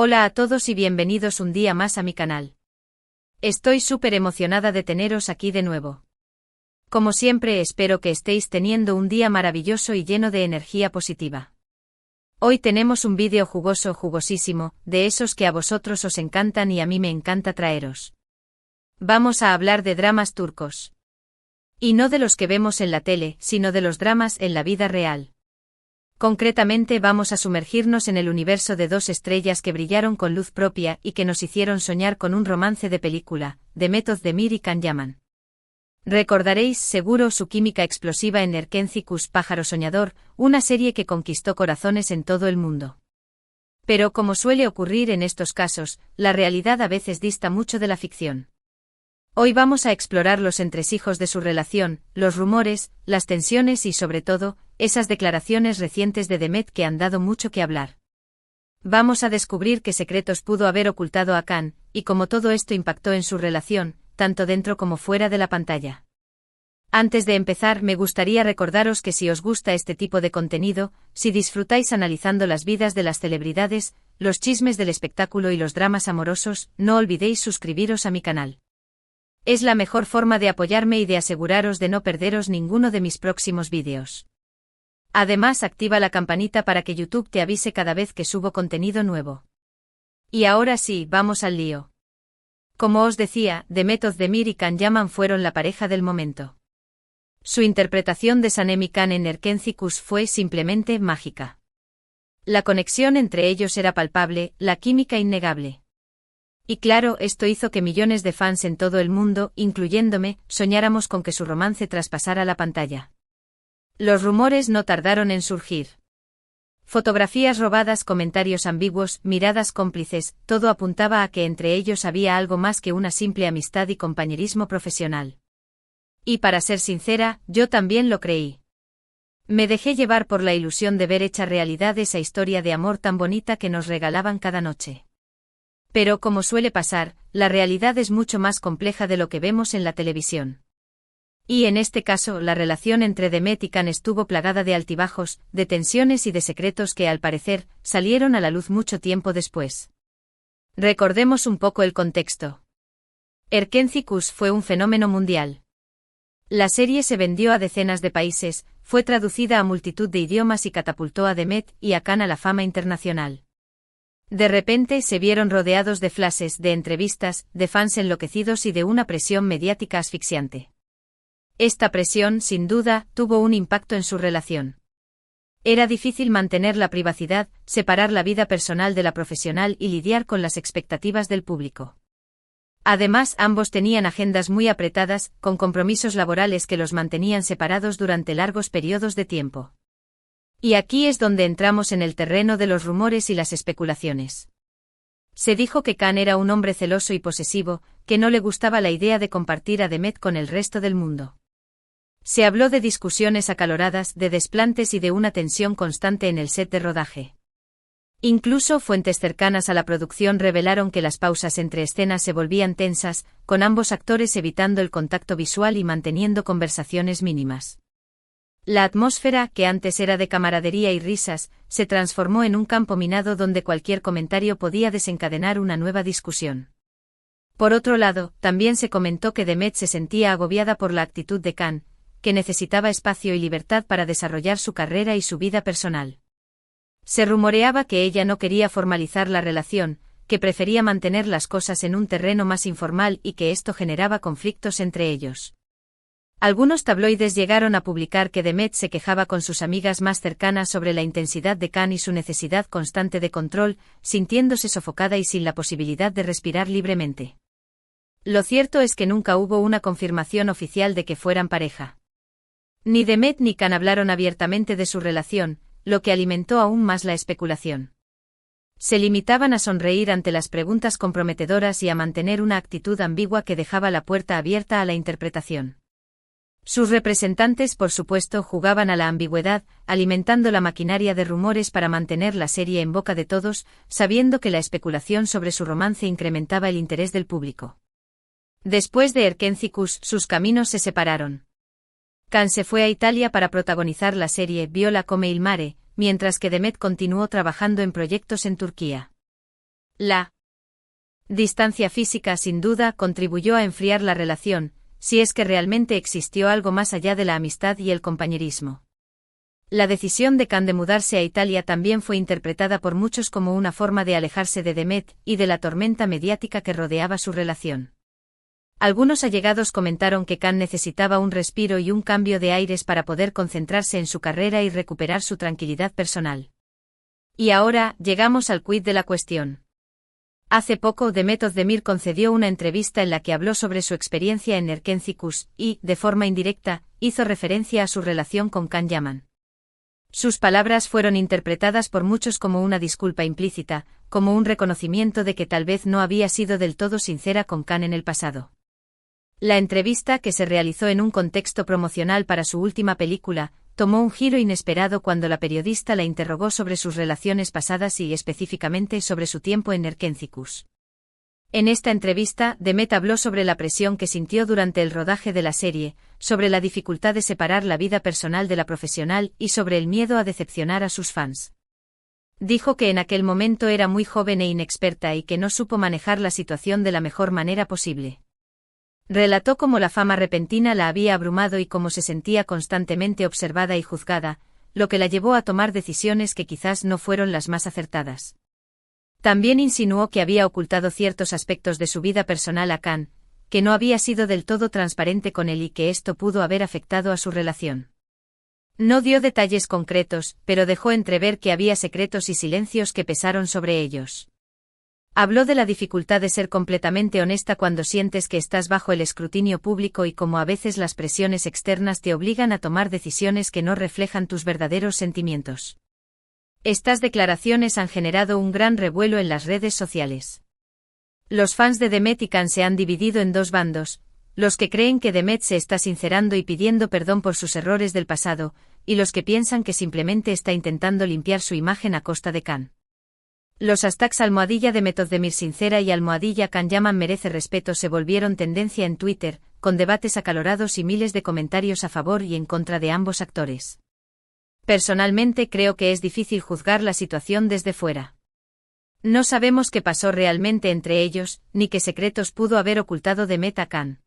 Hola a todos y bienvenidos un día más a mi canal. Estoy súper emocionada de teneros aquí de nuevo. Como siempre espero que estéis teniendo un día maravilloso y lleno de energía positiva. Hoy tenemos un vídeo jugoso, jugosísimo, de esos que a vosotros os encantan y a mí me encanta traeros. Vamos a hablar de dramas turcos. Y no de los que vemos en la tele, sino de los dramas en la vida real. Concretamente vamos a sumergirnos en el universo de dos estrellas que brillaron con luz propia y que nos hicieron soñar con un romance de película, Demet Özdemir y Can Yaman. Recordaréis seguro su química explosiva en Erkenci Kuş Pájaro Soñador, una serie que conquistó corazones en todo el mundo. Pero como suele ocurrir en estos casos, la realidad a veces dista mucho de la ficción. Hoy vamos a explorar los entresijos de su relación, los rumores, las tensiones y sobre todo, esas declaraciones recientes de Demet que han dado mucho que hablar. Vamos a descubrir qué secretos pudo haber ocultado a Can, y cómo todo esto impactó en su relación, tanto dentro como fuera de la pantalla. Antes de empezar, me gustaría recordaros que si os gusta este tipo de contenido, si disfrutáis analizando las vidas de las celebridades, los chismes del espectáculo y los dramas amorosos, no olvidéis suscribiros a mi canal. Es la mejor forma de apoyarme y de aseguraros de no perderos ninguno de mis próximos vídeos. Además, activa la campanita para que YouTube te avise cada vez que subo contenido nuevo. Y ahora sí, vamos al lío. Como os decía, Demet Özdemir y Can Yaman fueron la pareja del momento. Su interpretación de Sanem y Can en Erkenci Kuş fue simplemente mágica. La conexión entre ellos era palpable, la química innegable. Y claro, esto hizo que millones de fans en todo el mundo, incluyéndome, soñáramos con que su romance traspasara la pantalla. Los rumores no tardaron en surgir. Fotografías robadas, comentarios ambiguos, miradas cómplices, todo apuntaba a que entre ellos había algo más que una simple amistad y compañerismo profesional. Y para ser sincera, yo también lo creí. Me dejé llevar por la ilusión de ver hecha realidad esa historia de amor tan bonita que nos regalaban cada noche. Pero como suele pasar, la realidad es mucho más compleja de lo que vemos en la televisión. Y en este caso, la relación entre Demet y Can estuvo plagada de altibajos, de tensiones y de secretos que al parecer, salieron a la luz mucho tiempo después. Recordemos un poco el contexto. Erkenci Kuş fue un fenómeno mundial. La serie se vendió a decenas de países, fue traducida a multitud de idiomas y catapultó a Demet y a Can a la fama internacional. De repente se vieron rodeados de flashes, de entrevistas, de fans enloquecidos y de una presión mediática asfixiante. Esta presión, sin duda, tuvo un impacto en su relación. Era difícil mantener la privacidad, separar la vida personal de la profesional y lidiar con las expectativas del público. Además, ambos tenían agendas muy apretadas, con compromisos laborales que los mantenían separados durante largos periodos de tiempo. Y aquí es donde entramos en el terreno de los rumores y las especulaciones. Se dijo que Can era un hombre celoso y posesivo, que no le gustaba la idea de compartir a Demet con el resto del mundo. Se habló de discusiones acaloradas, de desplantes y de una tensión constante en el set de rodaje. Incluso fuentes cercanas a la producción revelaron que las pausas entre escenas se volvían tensas, con ambos actores evitando el contacto visual y manteniendo conversaciones mínimas. La atmósfera, que antes era de camaradería y risas, se transformó en un campo minado donde cualquier comentario podía desencadenar una nueva discusión. Por otro lado, también se comentó que Demet se sentía agobiada por la actitud de Can, que necesitaba espacio y libertad para desarrollar su carrera y su vida personal. Se rumoreaba que ella no quería formalizar la relación, que prefería mantener las cosas en un terreno más informal y que esto generaba conflictos entre ellos. Algunos tabloides llegaron a publicar que Demet se quejaba con sus amigas más cercanas sobre la intensidad de Can y su necesidad constante de control, sintiéndose sofocada y sin la posibilidad de respirar libremente. Lo cierto es que nunca hubo una confirmación oficial de que fueran pareja. Ni Demet ni Can hablaron abiertamente de su relación, lo que alimentó aún más la especulación. Se limitaban a sonreír ante las preguntas comprometedoras y a mantener una actitud ambigua que dejaba la puerta abierta a la interpretación. Sus representantes, por supuesto, jugaban a la ambigüedad, alimentando la maquinaria de rumores para mantener la serie en boca de todos, sabiendo que la especulación sobre su romance incrementaba el interés del público. Después de Erkenci Kuş, sus caminos se separaron. Can se fue a Italia para protagonizar la serie Viola come il mare, mientras que Demet continuó trabajando en proyectos en Turquía. La distancia física sin duda contribuyó a enfriar la relación, si es que realmente existió algo más allá de la amistad y el compañerismo. La decisión de Can de mudarse a Italia también fue interpretada por muchos como una forma de alejarse de Demet y de la tormenta mediática que rodeaba su relación. Algunos allegados comentaron que Can necesitaba un respiro y un cambio de aires para poder concentrarse en su carrera y recuperar su tranquilidad personal. Y ahora, llegamos al quid de la cuestión. Hace poco Demet Özdemir concedió una entrevista en la que habló sobre su experiencia en Erkencikus y, de forma indirecta, hizo referencia a su relación con Can Yaman. Sus palabras fueron interpretadas por muchos como una disculpa implícita, como un reconocimiento de que tal vez no había sido del todo sincera con Can en el pasado. La entrevista, que se realizó en un contexto promocional para su última película, tomó un giro inesperado cuando la periodista la interrogó sobre sus relaciones pasadas y específicamente sobre su tiempo en Erkencikus. En esta entrevista, Demet habló sobre la presión que sintió durante el rodaje de la serie, sobre la dificultad de separar la vida personal de la profesional y sobre el miedo a decepcionar a sus fans. Dijo que en aquel momento era muy joven e inexperta y que no supo manejar la situación de la mejor manera posible. Relató cómo la fama repentina la había abrumado y cómo se sentía constantemente observada y juzgada, lo que la llevó a tomar decisiones que quizás no fueron las más acertadas. También insinuó que había ocultado ciertos aspectos de su vida personal a Can, que no había sido del todo transparente con él y que esto pudo haber afectado a su relación. No dio detalles concretos, pero dejó entrever que había secretos y silencios que pesaron sobre ellos. Habló de la dificultad de ser completamente honesta cuando sientes que estás bajo el escrutinio público y cómo a veces las presiones externas te obligan a tomar decisiones que no reflejan tus verdaderos sentimientos. Estas declaraciones han generado un gran revuelo en las redes sociales. Los fans de Demet y Can se han dividido en dos bandos, los que creen que Demet se está sincerando y pidiendo perdón por sus errores del pasado, y los que piensan que simplemente está intentando limpiar su imagen a costa de Can. Los hashtags #Demet Özdemir sincera y #Can Yaman merece respeto se volvieron tendencia en Twitter, con debates acalorados y miles de comentarios a favor y en contra de ambos actores. Personalmente creo que es difícil juzgar la situación desde fuera. No sabemos qué pasó realmente entre ellos, ni qué secretos pudo haber ocultado Demet a Can.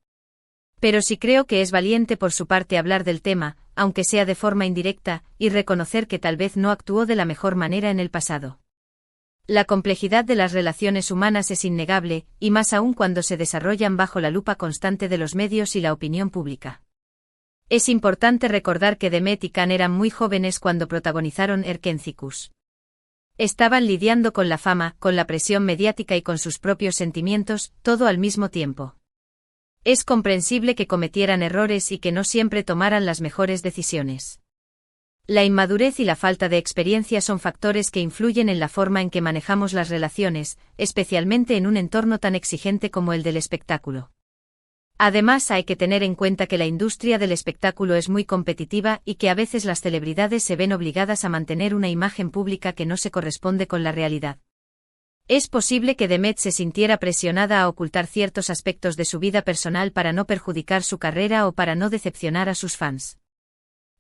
Pero sí creo que es valiente por su parte hablar del tema, aunque sea de forma indirecta, y reconocer que tal vez no actuó de la mejor manera en el pasado. La complejidad de las relaciones humanas es innegable, y más aún cuando se desarrollan bajo la lupa constante de los medios y la opinión pública. Es importante recordar que Demet y Can eran muy jóvenes cuando protagonizaron Erkencikus. Estaban lidiando con la fama, con la presión mediática y con sus propios sentimientos, todo al mismo tiempo. Es comprensible que cometieran errores y que no siempre tomaran las mejores decisiones. La inmadurez y la falta de experiencia son factores que influyen en la forma en que manejamos las relaciones, especialmente en un entorno tan exigente como el del espectáculo. Además, hay que tener en cuenta que la industria del espectáculo es muy competitiva y que a veces las celebridades se ven obligadas a mantener una imagen pública que no se corresponde con la realidad. Es posible que Demet se sintiera presionada a ocultar ciertos aspectos de su vida personal para no perjudicar su carrera o para no decepcionar a sus fans.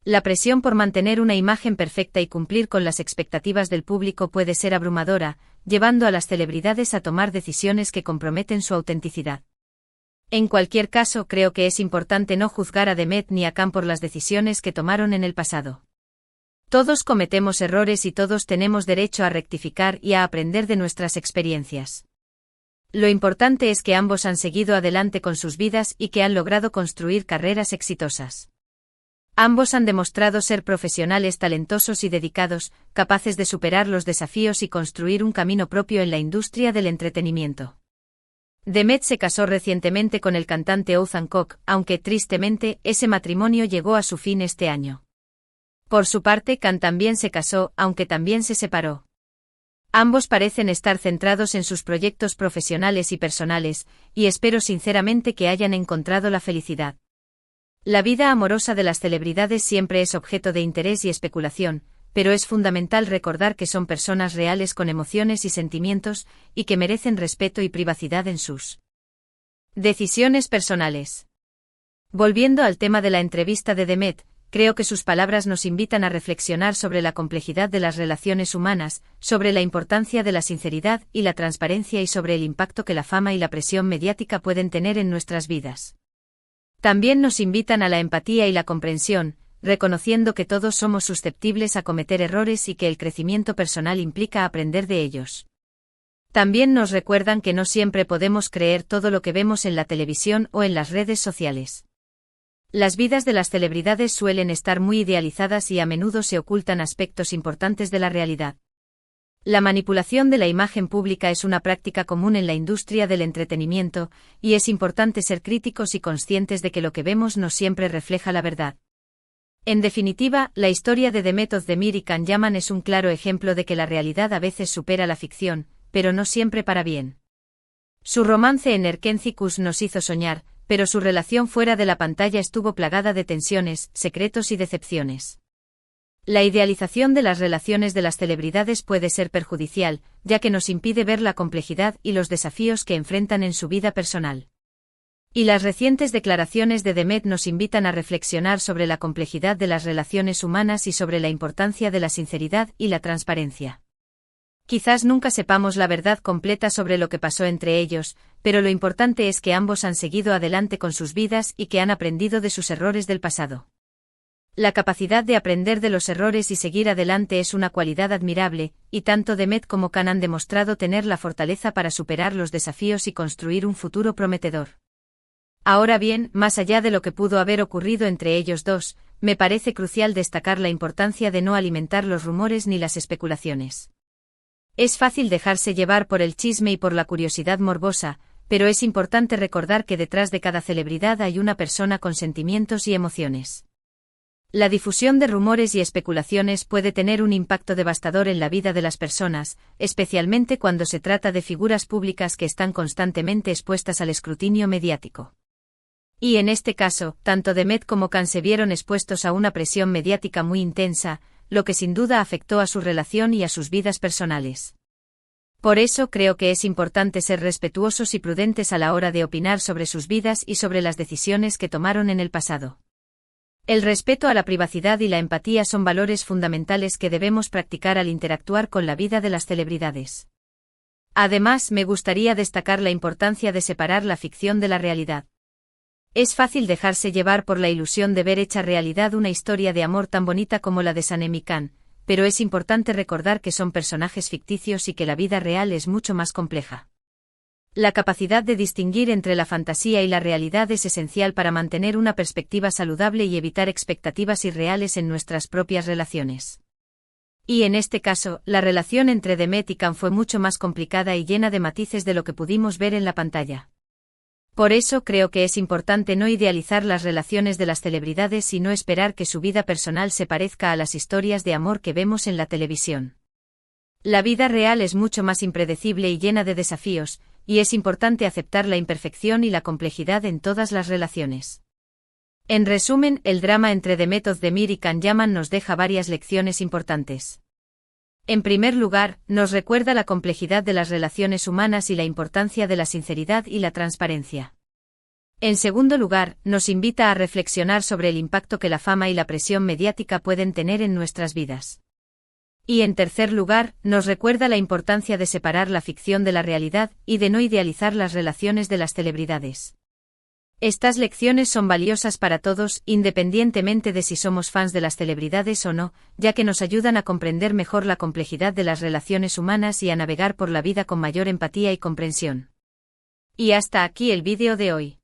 La presión por mantener una imagen perfecta y cumplir con las expectativas del público puede ser abrumadora, llevando a las celebridades a tomar decisiones que comprometen su autenticidad. En cualquier caso, creo que es importante no juzgar a Demet ni a Can por las decisiones que tomaron en el pasado. Todos cometemos errores y todos tenemos derecho a rectificar y a aprender de nuestras experiencias. Lo importante es que ambos han seguido adelante con sus vidas y que han logrado construir carreras exitosas. Ambos han demostrado ser profesionales talentosos y dedicados, capaces de superar los desafíos y construir un camino propio en la industria del entretenimiento. Demet se casó recientemente con el cantante Oğuzhan Koç, aunque tristemente, ese matrimonio llegó a su fin este año. Por su parte, Can también se casó, aunque también se separó. Ambos parecen estar centrados en sus proyectos profesionales y personales, y espero sinceramente que hayan encontrado la felicidad. La vida amorosa de las celebridades siempre es objeto de interés y especulación, pero es fundamental recordar que son personas reales con emociones y sentimientos, y que merecen respeto y privacidad en sus decisiones personales. Volviendo al tema de la entrevista de Demet, creo que sus palabras nos invitan a reflexionar sobre la complejidad de las relaciones humanas, sobre la importancia de la sinceridad y la transparencia y sobre el impacto que la fama y la presión mediática pueden tener en nuestras vidas. También nos invitan a la empatía y la comprensión, reconociendo que todos somos susceptibles a cometer errores y que el crecimiento personal implica aprender de ellos. También nos recuerdan que no siempre podemos creer todo lo que vemos en la televisión o en las redes sociales. Las vidas de las celebridades suelen estar muy idealizadas y a menudo se ocultan aspectos importantes de la realidad. La manipulación de la imagen pública es una práctica común en la industria del entretenimiento, y es importante ser críticos y conscientes de que lo que vemos no siempre refleja la verdad. En definitiva, la historia de Demet Özdemir y Can Yaman es un claro ejemplo de que la realidad a veces supera la ficción, pero no siempre para bien. Su romance en Erkenci Kuş nos hizo soñar, pero su relación fuera de la pantalla estuvo plagada de tensiones, secretos y decepciones. La idealización de las relaciones de las celebridades puede ser perjudicial, ya que nos impide ver la complejidad y los desafíos que enfrentan en su vida personal. Y las recientes declaraciones de Demet nos invitan a reflexionar sobre la complejidad de las relaciones humanas y sobre la importancia de la sinceridad y la transparencia. Quizás nunca sepamos la verdad completa sobre lo que pasó entre ellos, pero lo importante es que ambos han seguido adelante con sus vidas y que han aprendido de sus errores del pasado. La capacidad de aprender de los errores y seguir adelante es una cualidad admirable, y tanto Demet como Can han demostrado tener la fortaleza para superar los desafíos y construir un futuro prometedor. Ahora bien, más allá de lo que pudo haber ocurrido entre ellos dos, me parece crucial destacar la importancia de no alimentar los rumores ni las especulaciones. Es fácil dejarse llevar por el chisme y por la curiosidad morbosa, pero es importante recordar que detrás de cada celebridad hay una persona con sentimientos y emociones. La difusión de rumores y especulaciones puede tener un impacto devastador en la vida de las personas, especialmente cuando se trata de figuras públicas que están constantemente expuestas al escrutinio mediático. Y en este caso, tanto Demet como Can se vieron expuestos a una presión mediática muy intensa, lo que sin duda afectó a su relación y a sus vidas personales. Por eso creo que es importante ser respetuosos y prudentes a la hora de opinar sobre sus vidas y sobre las decisiones que tomaron en el pasado. El respeto a la privacidad y la empatía son valores fundamentales que debemos practicar al interactuar con la vida de las celebridades. Además, me gustaría destacar la importancia de separar la ficción de la realidad. Es fácil dejarse llevar por la ilusión de ver hecha realidad una historia de amor tan bonita como la de Sanem y Can, pero es importante recordar que son personajes ficticios y que la vida real es mucho más compleja. La capacidad de distinguir entre la fantasía y la realidad es esencial para mantener una perspectiva saludable y evitar expectativas irreales en nuestras propias relaciones. Y en este caso, la relación entre Demet y Can fue mucho más complicada y llena de matices de lo que pudimos ver en la pantalla. Por eso creo que es importante no idealizar las relaciones de las celebridades y no esperar que su vida personal se parezca a las historias de amor que vemos en la televisión. La vida real es mucho más impredecible y llena de desafíos, y es importante aceptar la imperfección y la complejidad en todas las relaciones. En resumen, el drama entre Demet Özdemir y Can Yaman nos deja varias lecciones importantes. En primer lugar, nos recuerda la complejidad de las relaciones humanas y la importancia de la sinceridad y la transparencia. En segundo lugar, nos invita a reflexionar sobre el impacto que la fama y la presión mediática pueden tener en nuestras vidas. Y en tercer lugar, nos recuerda la importancia de separar la ficción de la realidad y de no idealizar las relaciones de las celebridades. Estas lecciones son valiosas para todos, independientemente de si somos fans de las celebridades o no, ya que nos ayudan a comprender mejor la complejidad de las relaciones humanas y a navegar por la vida con mayor empatía y comprensión. Y hasta aquí el vídeo de hoy.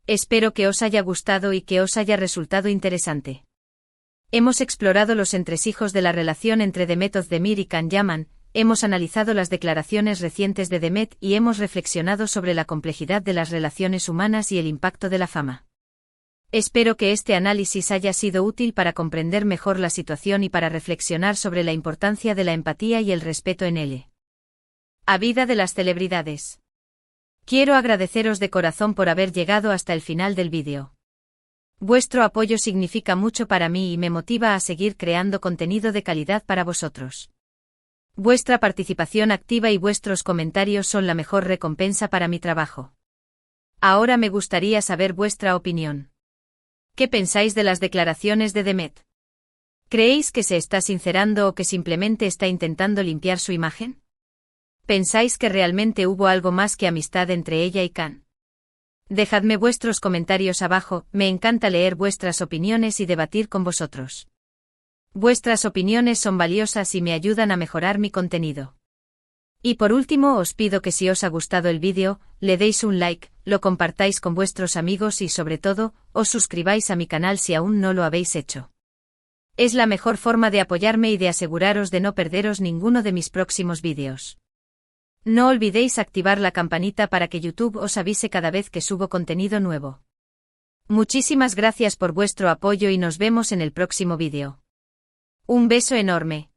Espero que os haya gustado y que os haya resultado interesante. Hemos explorado los entresijos de la relación entre Demet Özdemir y Can Yaman, hemos analizado las declaraciones recientes de Demet y hemos reflexionado sobre la complejidad de las relaciones humanas y el impacto de la fama. Espero que este análisis haya sido útil para comprender mejor la situación y para reflexionar sobre la importancia de la empatía y el respeto en él. A vida de las celebridades. Quiero agradeceros de corazón por haber llegado hasta el final del vídeo. Vuestro apoyo significa mucho para mí y me motiva a seguir creando contenido de calidad para vosotros. Vuestra participación activa y vuestros comentarios son la mejor recompensa para mi trabajo. Ahora me gustaría saber vuestra opinión. ¿Qué pensáis de las declaraciones de Demet? ¿Creéis que se está sincerando o que simplemente está intentando limpiar su imagen? ¿Pensáis que realmente hubo algo más que amistad entre ella y Khan? Dejadme vuestros comentarios abajo, me encanta leer vuestras opiniones y debatir con vosotros. Vuestras opiniones son valiosas y me ayudan a mejorar mi contenido. Y por último os pido que si os ha gustado el vídeo, le deis un like, lo compartáis con vuestros amigos y sobre todo, os suscribáis a mi canal si aún no lo habéis hecho. Es la mejor forma de apoyarme y de aseguraros de no perderos ninguno de mis próximos vídeos. No olvidéis activar la campanita para que YouTube os avise cada vez que subo contenido nuevo. Muchísimas gracias por vuestro apoyo y nos vemos en el próximo vídeo. Un beso enorme.